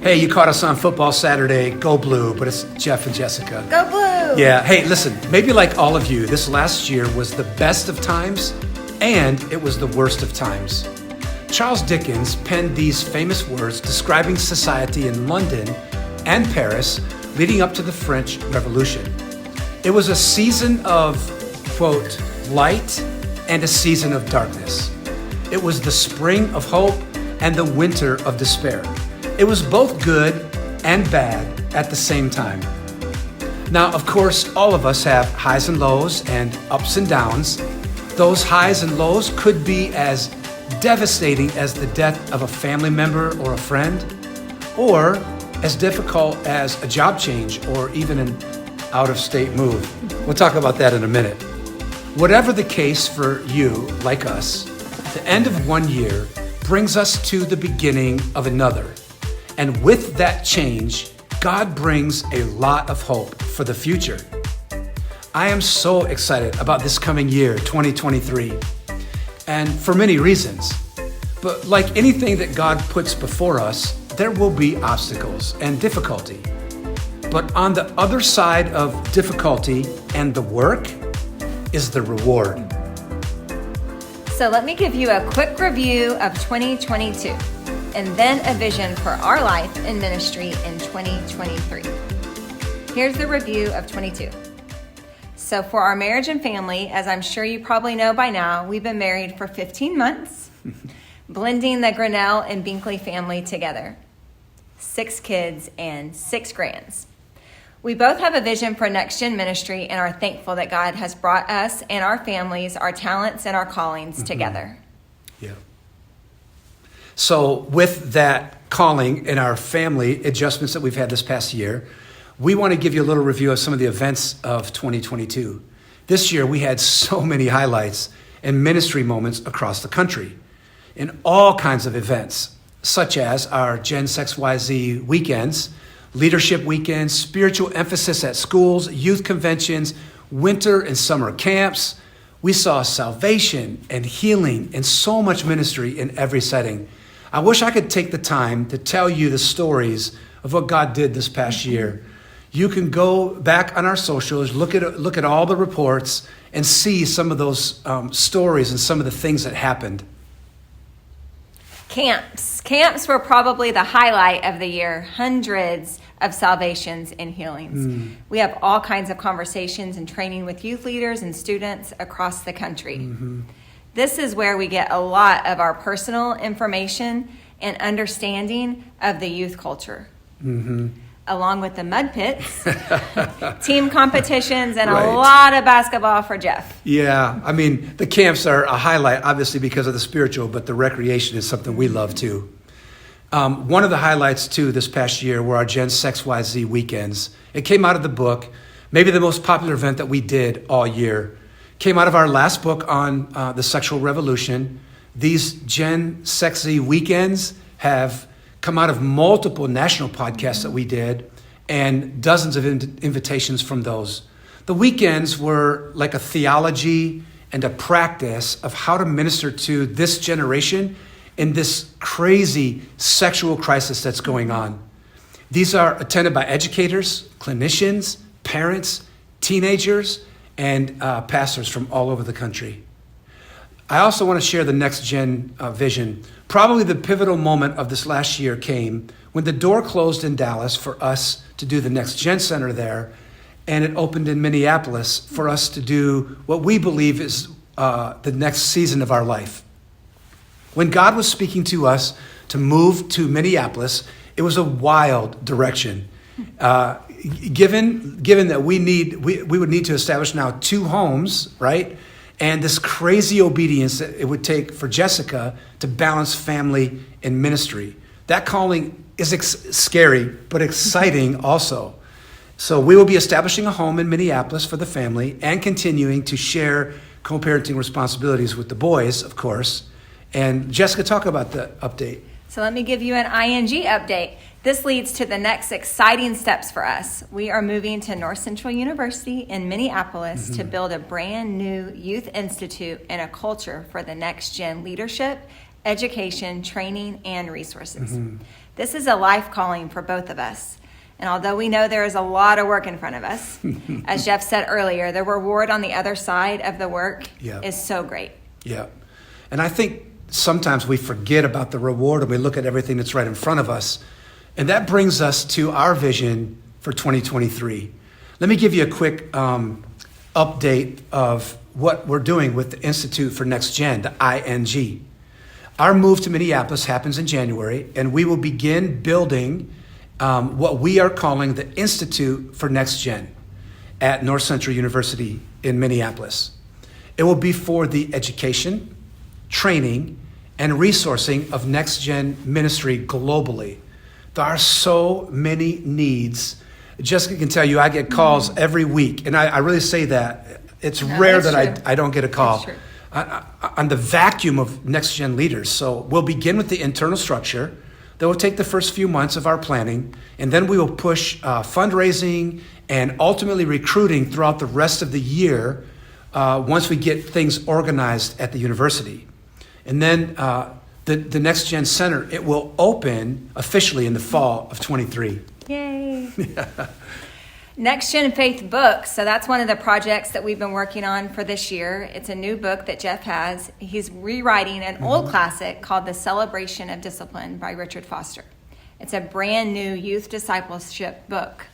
Hey, you caught us on Football Saturday, go blue, but it's Jeff and Jessica. Go blue! Yeah, hey, listen, maybe like all of you, this last year was the best of times and it was the worst of times. Charles Dickens penned these famous words describing society in London and Paris leading up to the French Revolution. It was a season of, quote, light and a season of darkness. It was the spring of hope and the winter of despair. It was both good and bad at the same time. Now, of course, all of us have highs and lows and ups and downs. Those highs and lows could be as devastating as the death of a family member or a friend, or as difficult as a job change or even an out-of-state move. We'll talk about that in a minute. Whatever the case for you, like us, the end of one year brings us to the beginning of another. And with that change, God brings a lot of hope for the future. I am so excited about this coming year, 2023, and for many reasons. But like anything that God puts before us, there will be obstacles and difficulty. But on the other side of difficulty and the work is the reward. So let me give you a quick review of 2022 and then a vision for our life and ministry in 2023. Here's the review of 22. So for our marriage and family, as I'm sure you probably know by now, we've been married for 15 months, blending the Grinnell and Binkley family together. 6 kids and 6 grands. We both have a vision for Next Gen ministry and are thankful that God has brought us and our families, our talents, and our callings together. Yeah. So with that calling and our family adjustments that we've had this past year, we want to give you a little review of some of the events of 2022. This year, we had so many highlights and ministry moments across the country in all kinds of events, such as our Gen 6YZ weekends, leadership weekends, spiritual emphasis at schools, youth conventions, winter and summer camps. We saw salvation and healing and so much ministry in every setting. I wish I could take the time to tell you the stories of what God did this past year. You can go back on our socials, look at all the reports and see some of those stories and some of the things that happened. Camps were probably the highlight of the year. Hundreds of salvations and healings. We have all kinds of conversations and training with youth leaders and students across the country. This is where we get a lot of our personal information and understanding of the youth culture. Along with the mud pits, team competitions, and a lot of basketball for Jeff. Yeah, I mean, the camps are a highlight, obviously, because of the spiritual, but the recreation is something we love, too. One of the highlights, too, this past year were our Gen 6YZ weekends. It came out of the book, maybe the most popular event that we did all year. Came out of our last book on the sexual revolution. These Gen 6Z weekends have come out of multiple national podcasts that we did and dozens of invitations from those. The weekends were like a theology and a practice of how to minister to this generation in this crazy sexual crisis that's going on. These are attended by educators, clinicians, parents, teenagers, and pastors from all over the country. I also want to share the Next Gen vision. Probably the pivotal moment of this last year came when the door closed in Dallas for us to do the Next Gen Center there, and it opened in Minneapolis for us to do what we believe is the next season of our life. When God was speaking to us to move to Minneapolis, it was a wild direction. Given that we would need to establish now 2 homes, right? And this crazy obedience that it would take for Jessica to balance family and ministry. That calling is scary, but exciting also. So we will be establishing a home in Minneapolis for the family and continuing to share co-parenting responsibilities with the boys, of course. And Jessica, talk about the update. So let me give you an ING update. This leads to the next exciting steps for us. We are moving to North Central University in Minneapolis to build a brand new youth institute and a culture for the next gen leadership, education, training, and resources. This is a life calling for both of us. And although we know there is a lot of work in front of us, as Jeff said earlier, the reward on the other side of the work is so great. Yeah. And I think sometimes we forget about the reward and we look at everything that's right in front of us. And that brings us to our vision for 2023. Let me give you a quick update of what we're doing with the Institute for Next Gen, the ING. Our move to Minneapolis happens in January, and we will begin building what we are calling the Institute for Next Gen at North Central University in Minneapolis. It will be for the education, training, and resourcing of Next Gen ministry globally. There are so many needs. Jessica can tell you I get calls every week, and I really say that. It's rare that I don't get a call on the vacuum of Next Gen leaders. So we'll begin with the internal structure. That will take the first few months of our planning, and then we will push fundraising and ultimately recruiting throughout the rest of the year once we get things organized at the university. And then the Next Gen Center, it will open officially in the fall of 23. Yay. Next Gen Faith book. So that's one of the projects that we've been working on for this year. It's a new book that Jeff has. He's rewriting an old classic called The Celebration of Discipline by Richard Foster. It's a brand new youth discipleship book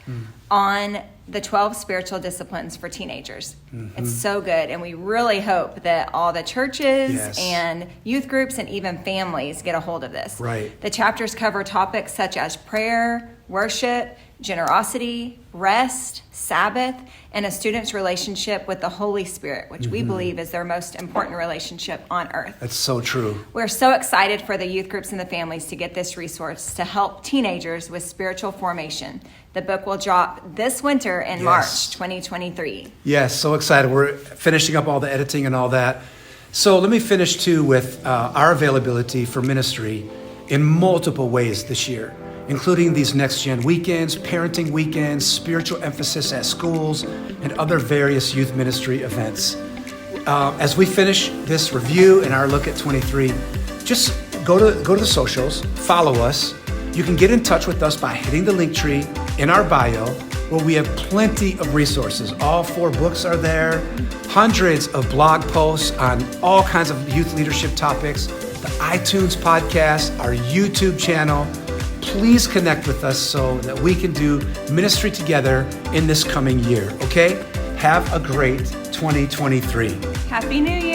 on the 12 spiritual disciplines for teenagers. It's so good. And we really hope that all the churches and youth groups and even families get a hold of this. Right. The chapters cover topics such as prayer, worship, generosity, rest, Sabbath, and a student's relationship with the Holy Spirit, which we believe is their most important relationship on earth. That's so true. We're so excited for the youth groups and the families to get this resource to help teenagers with spiritual formation. The book will drop this winter in March 2023. Yes, so excited. We're finishing up all the editing and all that. So let me finish too with our availability for ministry in multiple ways this year, including these Next Gen weekends, parenting weekends, spiritual emphasis at schools, and other various youth ministry events. As we finish this review and our look at 23, just go to the socials, follow us. You can get in touch with us by hitting the link tree in our bio, where we have plenty of resources. All 4 books are there, hundreds of blog posts on all kinds of youth leadership topics, the iTunes podcast, our YouTube channel. Please connect with us so that we can do ministry together in this coming year, okay? Have a great 2023. Happy New Year.